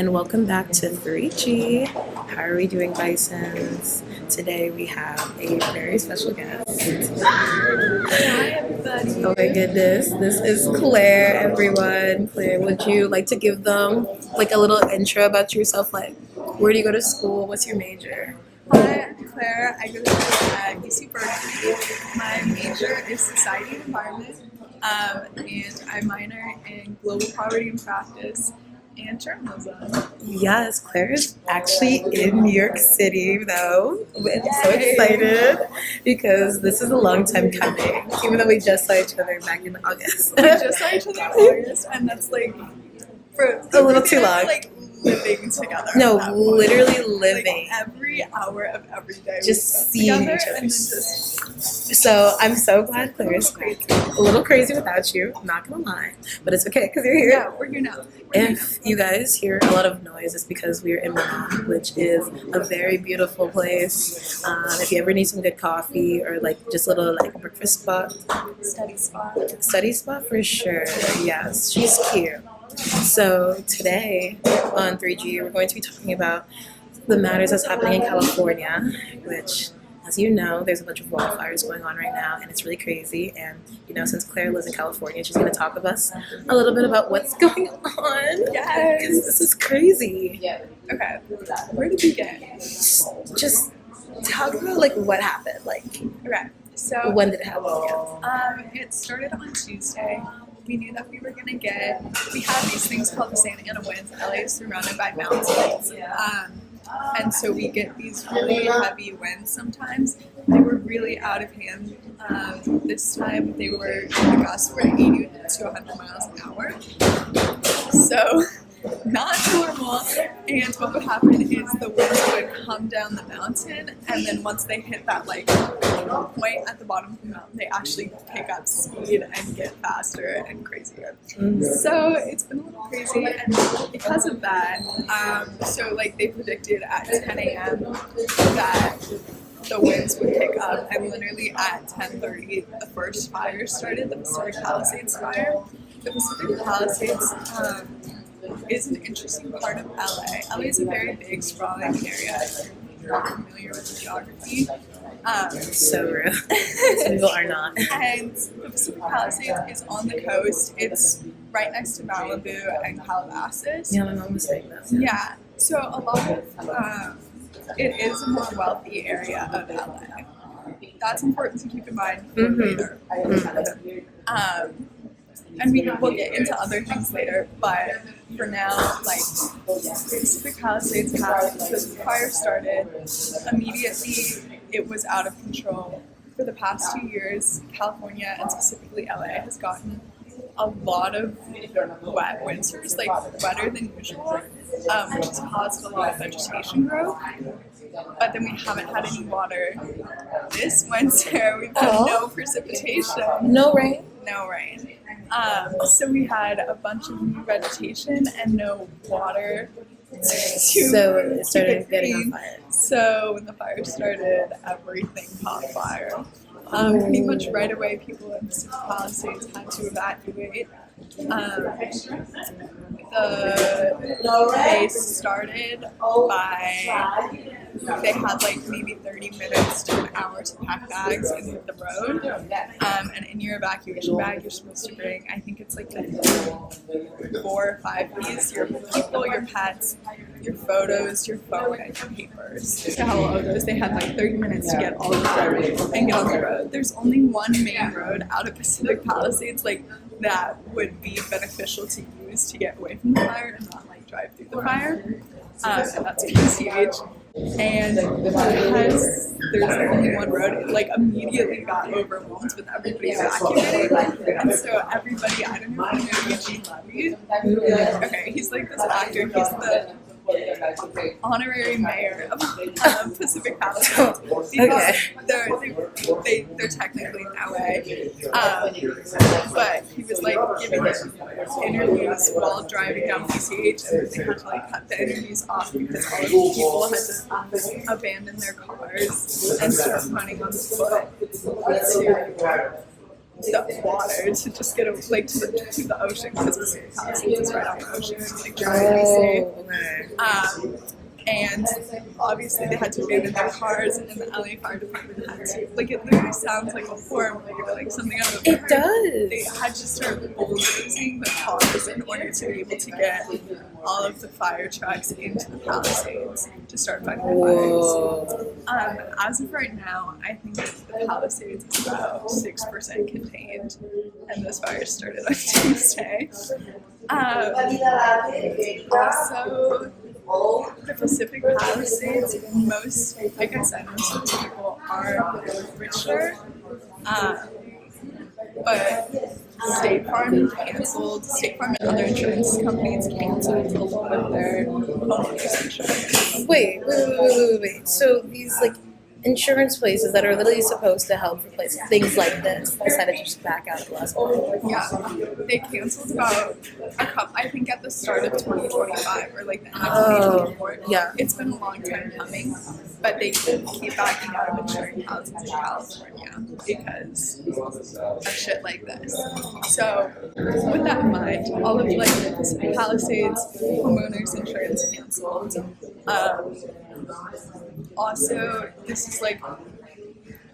and welcome back to 3G. How are we doing, Bisons? Today we have a very special guest. Hi, everybody. Oh my goodness, this is Claire, everyone. Claire, would you like to give them like a little intro about yourself? Like, where do you go to school? What's your major? Hi, I'm Claire. I go to school at UC Berkeley. My major is Society and Environment, and I minor in Global Poverty and Practice and Journalism. Yes, Claire is actually in New York City, though. I'm so excited because this is a long time coming, even though we just saw each other back in August. We just saw each other in August, and that's like for A little too long. Like living together. No, at that literally point. living. Like, every hour of every day. Just we seeing together each other. and then just So I'm so glad Claire's crazy. a little crazy without you, I'm not gonna lie, but it's okay because you're here. Yeah, we're here now. If you guys hear a lot of noise, it's because we're in Milan, which is a very beautiful place. If you ever need some good coffee or like just a little like breakfast spot, study spot for sure. Yes, she's cute. So today on 3G, we're going to be talking about the matters that's happening in California, which, as you know, there's a bunch of wildfires going on right now, and it's really crazy. And, you know, since Claire lives in California, she's going to talk with us a little bit about what's going on. Yes. Because this is crazy. Okay. Where to begin? Just talk about, like, what happened. Like, Okay. So when did it happen? it started on Tuesday. We knew that we were gonna we have these things called the Santa Ana winds. LA is surrounded by mountains. And so we get these really heavy winds sometimes. They were really out of hand. This time the gusts were 80 to 100 miles an hour. So not normal. And what would happen is the winds would come down the mountain, and then once they hit that like point at the bottom of the mountain, they actually pick up speed and get faster and crazier. So it's been a little crazy, and because of that, so like they predicted at 10 a.m. that the winds would pick up, and literally at 10:30 the first fire started, the Pacific Palisades fire. The Pacific Palisades is an interesting part of LA. LA is a very big, sprawling area. If you're not familiar with the geography. So real. Some people are not. And the Pacific Palisades is on the coast. It's right next to Malibu and Calabasas. Yeah, my mom was saying that. Yeah. So a lot of it is a more wealthy area of LA. That's important to keep in mind for later. And we'll get into other things later, but for now, like, Pacific Palisades happened, so the fire started. Immediately, it was out of control. For the past 2 years, California, and specifically LA, has gotten a lot of wet winters, like wetter than usual, which has caused a lot of vegetation growth. But then we haven't had any water this winter. We've had no precipitation. No rain? No rain. So we had a bunch of new vegetation and no water So it started getting on fire. So when the fire started, everything caught fire. Pretty much right away, people in Pacific Palisades had to evacuate. They started by, they had like maybe 30 minutes to an hour to pack bags and hit the road. And in your evacuation bag, you're supposed to bring, I think it's like 4 or 5 pieces, your people, your pets, your photos, your phone, and your papers. To have all of those, they had like 30 minutes to get all of that and get on the road. There's only one main road out of Pacific Palisades like that would be beneficial to use to get away from the fire and not like drive through the fire. And that's PCH. And because there's only one road, it like immediately got overwhelmed with everybody evacuating. And so everybody, I don't know if you know Eugene Levy. Okay, he's like this actor. He's the honorary mayor of Pacific Palisades. Okay. They're technically in LA. But he was like giving interviews while driving down PCH, and they had to like cut the interviews off because all of the people had to abandon their cars and start running on foot to the water to just get like to the ocean because Pacific Palisades is right on the ocean, like trying to be safe. Okay. And obviously they had to abandon their cars, and then the LA Fire Department had to, like, it literally sounds like a horror movie or like something out of a It does. They had to start bulldozing the cars in order to be able to get all of the fire trucks into the Palisades to start fighting the fires. As of right now, I think the Palisades is about 6% contained, and those fires started on Tuesday. Also, the Pacific Palisades, most, like I said, most of the people are richer, but State Farm canceled, State Farm and other insurance companies canceled a lot of their homeowners insurance. Wait. So these like insurance places that are literally supposed to help replace things like this decided to just back out the last month. Yeah, they canceled about a couple, I think at the start of 2025 or like the end of 2024. Yeah. It's been a long time coming, but they keep backing out of insuring houses in California because of shit like this. So with that in mind, all of like the Pacific Palisades homeowners insurance canceled. Also, this is like,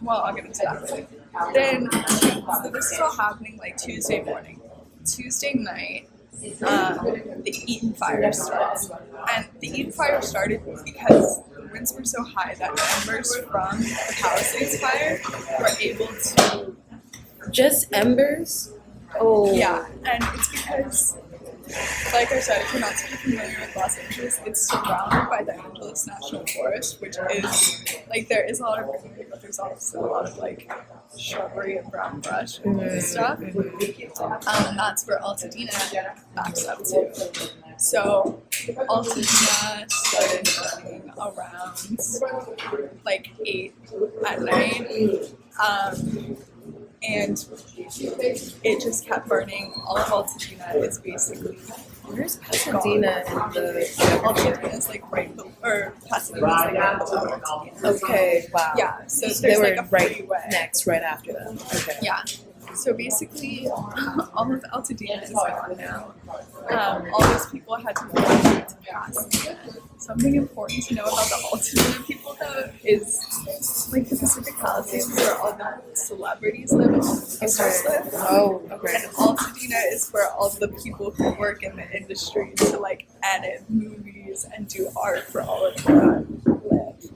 well, I'll get into that. Then, so this is all happening like Tuesday morning. Tuesday night, the Eaton fire starts. And the Eaton fire started because the winds were so high that embers from the Palisades fire were able to... Just embers? Oh. Yeah, and it's because... Like I said, if you're not super familiar with Los Angeles, it's surrounded by the Angeles National Forest, which is, like, there is a lot of greenery, but there's also a lot of, like, shrubbery and brown brush and stuff. That's where Altadena backs up to. So, Altadena started burning around, like, 8 at night. And it just kept burning. All of Altadena is basically... Where's Pasadena in the... Altadena is like right below, or Pasadena is like right below Altadena. Okay, wow. Yeah, so they there's were like a right freeway. next, right after them. Okay. Yeah. So basically, all of Altadena is gone now. All those people had to move to Pasadena. Something important to know about the Altadena people, though, is like the Pacific Palisades is where all the celebrities live and all the stars live. Oh, okay. And Altadena is where all the people who work in the industry to like edit movies and do art for all of that live.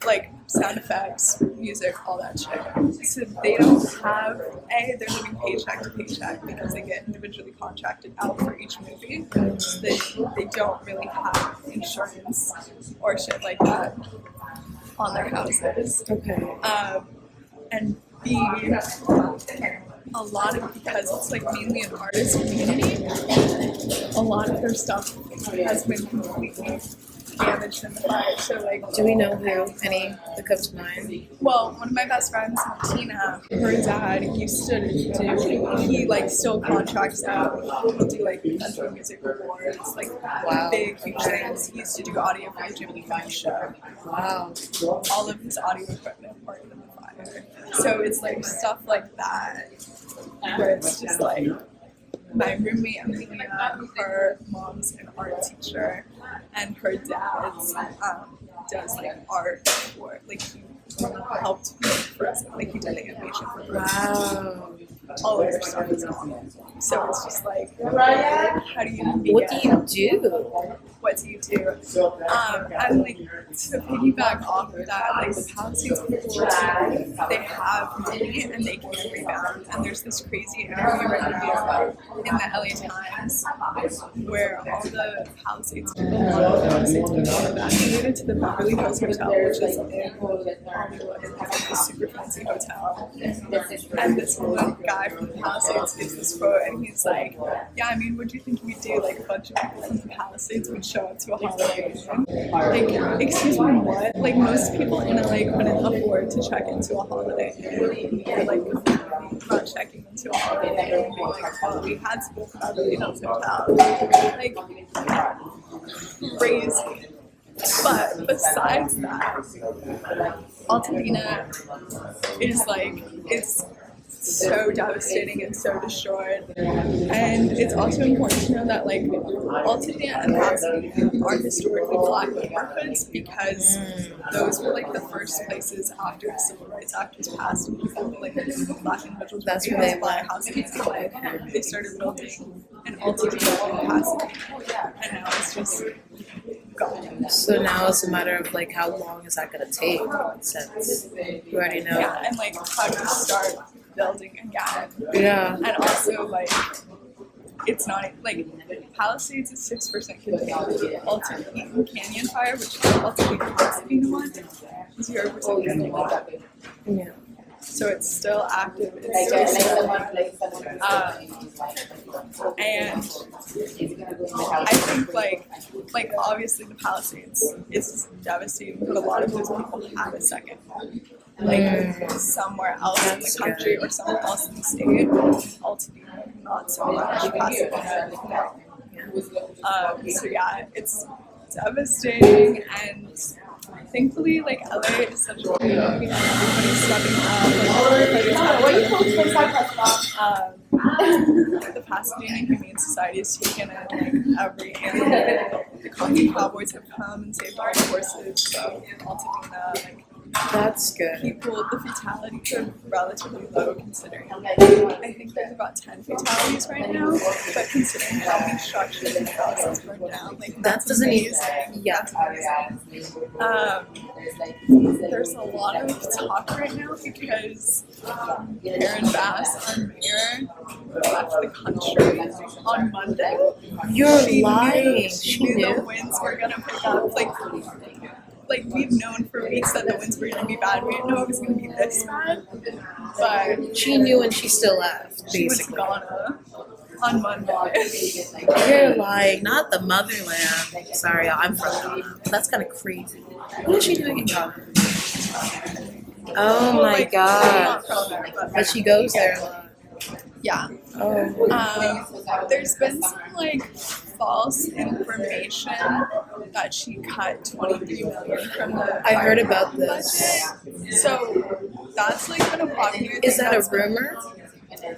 Like sound effects, music, all that shit. So they don't have, they're living paycheck to paycheck because they get individually contracted out for each movie. So they don't really have insurance or shit like that on their houses. Okay. And B, a lot of, because it's like mainly an artist community, a lot of their stuff has been completely damaged in the fire. So like, Do we know who any that comes to mind? well, one of my best friends, Tina, her dad used to do, he like still contracts out, he'll do like country music awards, like big, huge things. He used to do audio for Jimmy Kimmel show. Wow. All of his audio equipment burned in the fire. So it's like stuff like that, where it's just like, my roommate Amelia, her mom's an art teacher, and her dad's does like art for, like, he helped make for us, like he did animation for us. Wow. All of their stuff is gone. So it's just like, how do you begin? What do you do? What do you do? And like, to piggyback off of that, like the Palisades people, they have money and they can rebound. And there's this crazy interview right now in the LA Times where all the Palisades people are evacuated to the Beverly Hills Hotel, which is in Hollywood. It's like a super fancy hotel. And this one guy from the Palisades gives this quote, and he's like, yeah, I mean, what do you think we'd do? Like, a bunch of people from the Palisades would show up to a Holiday Inn. Like, excuse me, what? Like, most people in LA couldn't afford to check into a Holiday Inn. They're like, not checking into a Holiday Inn and being like, oh, we had to go to Beverly Hills Hotel. Like, crazy. But besides that, Altadena is like, it's so devastating and so destroyed. And it's also important to know that like Altadena and Pasadena are historically Black neighborhoods because those were like the first places after the Civil Rights Act was passed, like Black individuals were able to buy housing. They started building an Altadena and Pasadena, and now it's just gone. So now it's a matter of like how long is that gonna take since you already know. Yeah, and like how do you start building again? Yeah. And also like it's not like Palisades is 6% contained. Altadena Canyon Fire, which is Altadena Pasadena one, is 0% contained. Yeah. So it's still active. It's still spreading. And I think like obviously the Palisades is devastating, but a lot of those people have a second home, like somewhere else in the country or somewhere else in the state. Altadena, not so much. Pasadena. So yeah, it's devastating, and thankfully, like LA is such a big community and everybody's stepping up. The Pasadena Humane Society has taken in like every animal. The Conky Cowboys have come and saved all the horses. So Altadena, like That's good. people, the fatalities are relatively low considering. I think there's about 10 fatalities right now, but considering how many structures and houses burned down, like That doesn't even. amazing. Yeah. That's there's a lot of talk right now because Karen Bass, our mayor, left the country on Monday. You're She lying. Knew, She she knew knew. the winds were gonna pick up. Like we've known for weeks that the winds were gonna be bad. We didn't know it was gonna be this bad, but She knew and she still left, she went to basically. Ghana on Monday. You're lying, not the motherland. Sorry, I'm from Ghana. That's kind of crazy. What is she doing in Ghana? Oh Well, my like, god. not from there, But she goes there a lot. yeah. Oh. There's been some like false information that she cut 23 million from the. I heard fire about department this. budget. So that's like been a popular. Is thing that a that's been- rumor?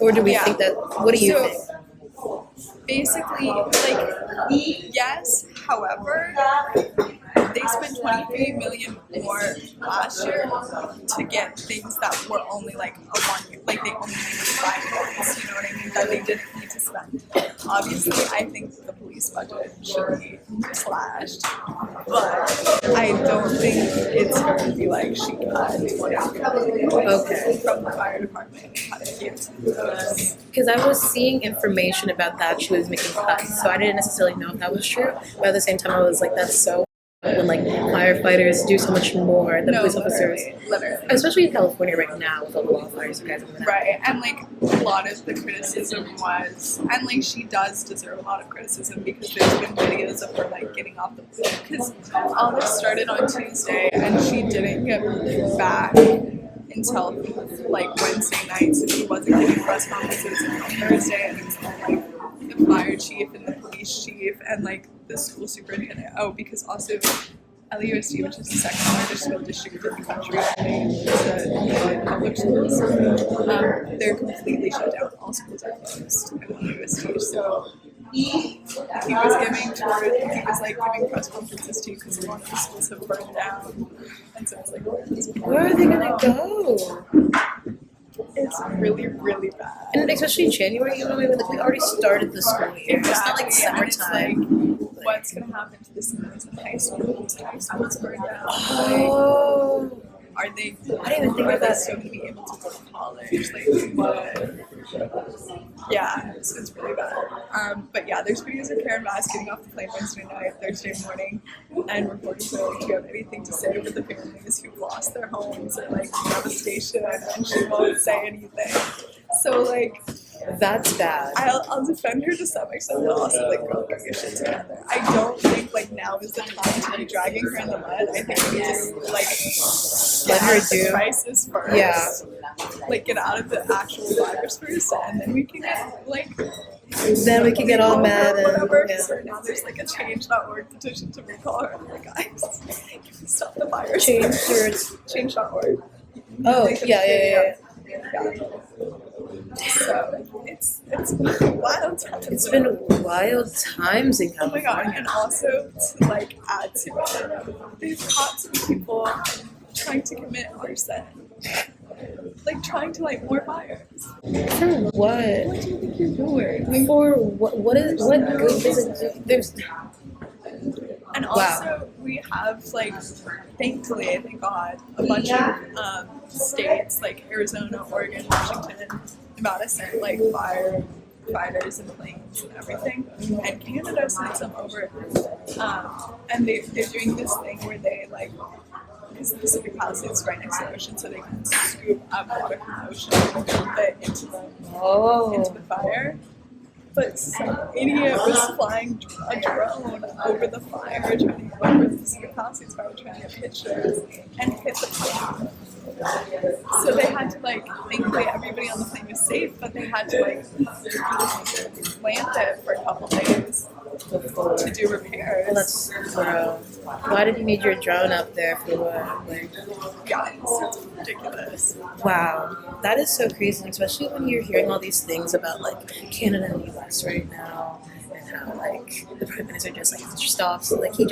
Or do we Yeah. think that? What do you So, think? Basically, like, yes, however, they spent 23 million more last year to get things that were only like a 1 year, like they only needed 5 months, you know what I mean, that they didn't need to spend. Obviously, I think the police budget should be slashed, but I don't think it's going to be like she cut Okay. from the fire department and cut it here to those. Because I was seeing information about that she was making cuts, so I didn't necessarily know if that was true. But at the same time, I was like, that's so when like firefighters do so much more than No, police officers, literally. especially in California right now with all the wildfires you guys have been Right, and like a lot of the criticism was, and like she does deserve a lot of criticism because there's been videos of her like getting off the plane. Because all this started on Tuesday and she didn't get back until like Wednesday night, so she wasn't giving press conferences until Thursday, and it was all like the fire chief and the police chief and like the school superintendent. Oh, because also LAUSD, which is the second largest school district in the country, the public schools, they're completely shut down. All schools are closed at LAUSD. So he was giving press conferences too because a lot of the schools have burned down, and so it's like, Where are they gonna go? it's really, really bad. And especially in January, you know, like we already started the school year. It's not like Exactly, and it's summertime. like, what's gonna happen to the seniors in high school? High school's burned down. Oh, Are they? I didn't even think are of they that. still gonna be able to go to college? Like, what? Yeah, so it's really bad. But yeah, there's videos of Karen Bass getting off the plane Wednesday night, Thursday morning, and reporting to her, like, do you have anything to say for the families who've lost their homes or like devastation? And she won't say anything. So like, that's bad. I'll defend her to some extent, but also like, girl, get your shit together. I don't think like now is the time to be dragging her in the mud. I think we just like Let her get out of the do. crisis first. Yeah. Like get out of the actual virus first, and then we can get like. Then we can get all mad and whatever. yeah. So now there's like a change.org petition to recall her. I'm like, guys, can we stop the virus? Change your. Change.org. Oh yeah. Yeah. So it's wild times. It's been wild times in Oh my god, California. and also to like add to it, they've caught some people trying to commit arson. Like trying to light more fires. For what? What do you think you're doing? For what? What good does it do? There's And Wow. also, we have, like, thankfully, thank God, a bunch of states like Arizona, Oregon, Washington, Nevada sent like fighters and planes and everything. And Canada sent some over. And they're doing this thing where they, like, because the Pacific Palisades is right next to the ocean, so they can scoop up water from the ocean and dump it into the fire. But some idiot was flying a drone over the fire, over the Pacific Palisades fire, trying to get pictures, and hit the plane. So they had to, like, thankfully everybody on the plane was safe, but they had to, like, land it for a couple days to do repairs. Well, that's why did you need your drone up there for what? Like, Yeah, it's ridiculous. wow, that is so crazy, especially when you're hearing all these things about like Canada and the US right now, and how like the Prime Minister just like stops, like the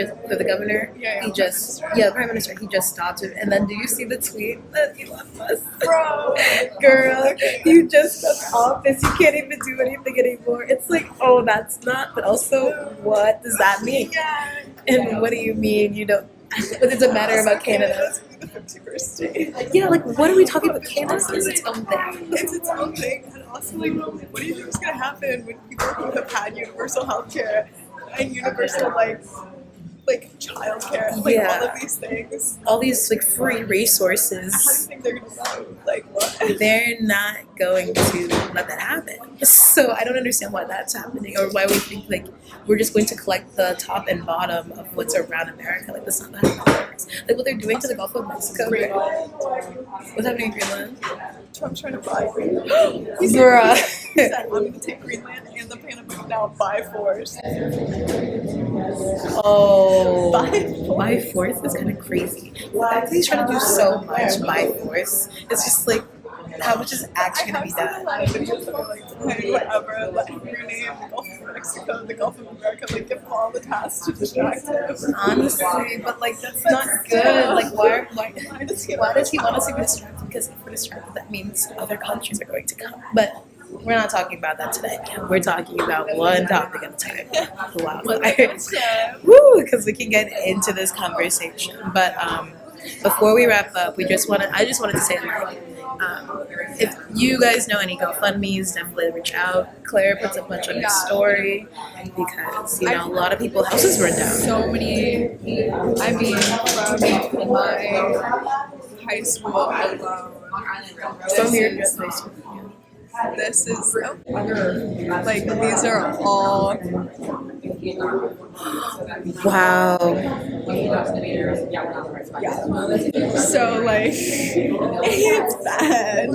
governor, the Prime Minister, he just stopped him. And then do you see the tweet that Elon Musk? Bro, Girl, you just left office, you can't even do anything anymore. It's like, oh, that's not, but also, what does that mean? yeah. And what do you mean, but it's a matter about Canada. Canada's the 51st state. Yeah, like, what are we talking about? Canada is its own thing. It's its own thing, and also, like, what do you think is going to happen when people who have had universal health care and universal, like childcare, and, like, all of these things? All these, like, free How do you resources, think they're going to vote? Like, what? they're not going to let that happen. So I don't understand why that's happening, or why we think, like, we're just going to collect the top and bottom of what's around America. Like, that's not how it works. Like, what they're doing to the Gulf of Mexico. Greenland. What's happening in Greenland? Trump's trying to buy Greenland. Bruh. He said, I'm going to take Greenland and the Panama Canal by force. Oh, By force is kind of crazy. The fact that he's trying to do so much by force, it's just like, how much is actually going to be I have seen a done? lot of videos that are like, hey, whatever, let him rename the Gulf of Mexico, the Gulf of America, like, give him all the tasks to distract him. Honestly, but like, that's not good. Like, why does he want us to be distracted? Because if we're distracted, that means other countries are going to come. But we're not talking about that today. We're talking about one topic at a time. Wildfires. Woo! Because we can get into this conversation. But before we wrap up, I just wanted to say, like, if you guys know any GoFundMe's, definitely reach out. Claire puts a bunch on her story because, a lot of people's houses run down. So many, I mean, from my high school alone, this is like, these are all, Wow. so, like, it's bad.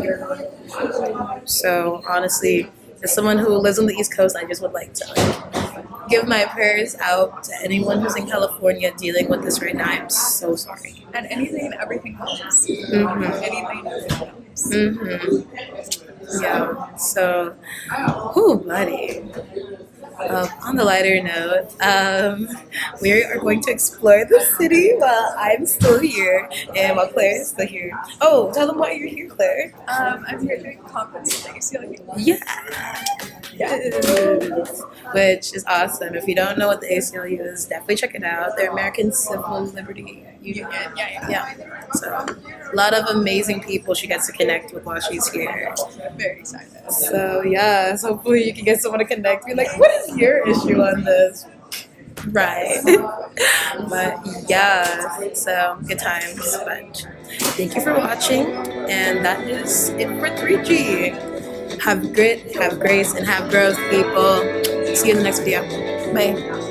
So honestly, as someone who lives on the East Coast, I just would like to give my prayers out to anyone who's in California dealing with this right now. I'm so sorry. And anything and everything helps. Mhm. Anything and everything helps. Yeah. So, buddy. On the lighter note, we are going to explore the city while I'm still here and while Claire is still here. Oh, tell them why you're here, Claire. I'm here doing a conference at ACLU. Yes. Which is awesome. If you don't know what the ACLU is, definitely check it out. The American Civil Liberty Union. Yeah. So a lot of amazing people she gets to connect with while she's here. Very excited. So yeah, so hopefully you can get someone to connect. Be like, what is your issue on this? Right. But yeah, so good times. But thank you for watching, and that is it for 3G. Have grit, have grace, and have growth, people. See you in the next video. Bye.